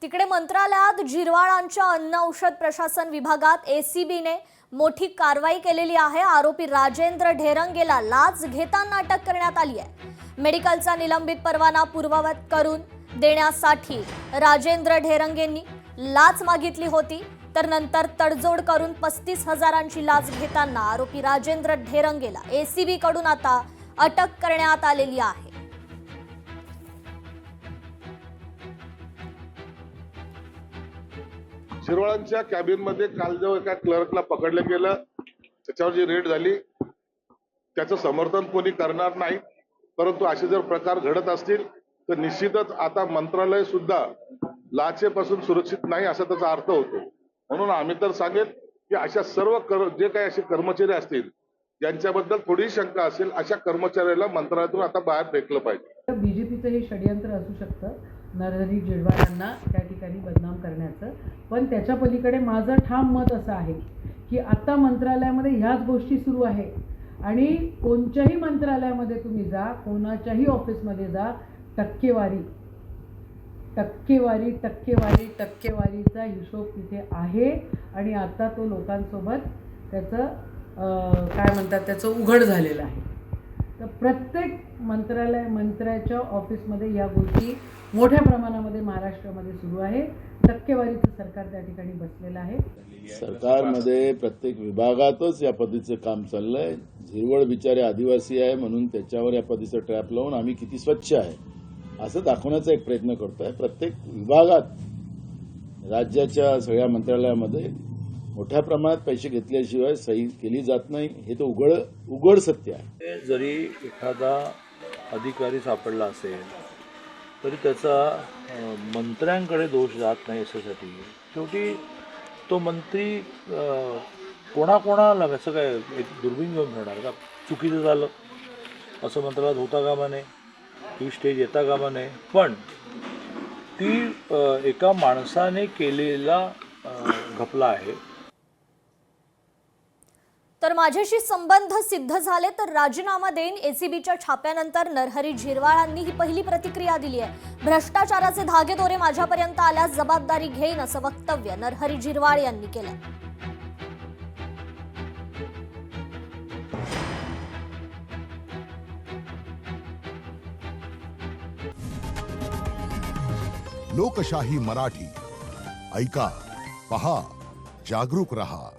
तिकडे मंत्रालयात जिरवाळांच्या अन्न औषध प्रशासन विभागात एसीबीने मोठी कारवाई केलेली आहे। आरोपी राजेंद्र ढेरंगेला लाच घेताना अटक करण्यात आली आहे। मेडिकलचा निलंबित परवाना पूर्ववत करून देण्यासाठी राजेंद्र ढेरंगेंनी लाच मागितली होती, तर नंतर तडजोड करून 35,000ची लाच घेताना आरोपी राजेंद्र ढेरंगेला एसीबी कडून आता अटक करण्यात आलेली आहे। शिरवाळांच्या कॅबिनमध्ये काल जो एका क्लर्कला पकडलं गेलं, त्याच्यावर जी रेड झाली त्याचं समर्थन कोणी करणार नाही, परंतु असे जर प्रकार घडत असतील तर निश्चितच आता मंत्रालय सुद्धा लाचेपासून सुरक्षित नाही असा त्याचा अर्थ होतो। म्हणून आम्ही तर सांगेल की अशा सर्व जे काही असे कर्मचारी असतील ज्यांच्याबद्दल थोडी शंका असेल अशा कर्मचाऱ्याला मंत्रालयातून आता बाहेर फेकलं पाहिजे। बीजेपीचं हे षडयंत्र असू शकतं नरहरी झिरवाळांना त्या ठिकाणी बदनाम करण्याचं, पण त्याच्या पलीकडे माझं ठाम मत असं आहे की आता मंत्रालयामध्ये ह्याच गोष्टी सुरू आहे आणि कोणत्याही मंत्रालयामध्ये तुम्ही जा, कोणाच्याही ऑफिसमध्ये जा, टक्केवारीचा हिशोब तिथे आहे आणि आता तो लोकांसोबत त्याचं काय म्हणतात त्याचं उघड झालेलं आहे। तर प्रत्येक मंत्र्याच्या ऑफिसमध्ये या गोष्टी मोठ्या प्रमाणामध्ये महाराष्ट्रामध्ये सुरू आहे। टक्केवारीचं सरकार त्या ठिकाणी बसलेलं आहे। सरकारमध्ये प्रत्येक विभागातच या पद्धतीचं काम चाललंय। झिरवळ बिचारे आदिवासी आहे म्हणून त्याच्यावर या पद्धतीचं ट्रॅप लावून आम्ही किती स्वच्छ आहे असं दाखवण्याचा एक प्रयत्न करतोय। प्रत्येक विभागात राज्याच्या सगळ्या मंत्रालयामध्ये मोठ्या प्रमाणात पैसे घेतल्याशिवाय सही केली जात नाही, हे तर उघड सत्य आहे। जरी एखादा अधिकारी सापडला असेल तरी त्याचा मंत्र्यांकडे दोष जात नाही याच्यासाठी शेवटी तो मंत्री कोणाकोणाला कसं काय एक दुर्बीण घेऊन फिरणार का? चुकीचं झालं असं मंत्रालयात होता कामा नये, ही स्टेज येता कामा नये, पण ती एका माणसाने केलेला घपला आहे। तर माझ्याशी संबंध सिद्ध झाले तर राजीनामा देईन, एसीबीच्या छाप्यानंतर नरहरी झिरवाळांनी ही पहिली प्रतिक्रिया दिली आहे। भ्रष्टाचाराचे धागेदोरे माझ्यापर्यंत आल्यास जबाबदारी घेईन असं वक्तव्य नरहरी झिरवाळ यांनी केलं। लोकशाही मराठी ऐका, पहा, जागरूक रहा।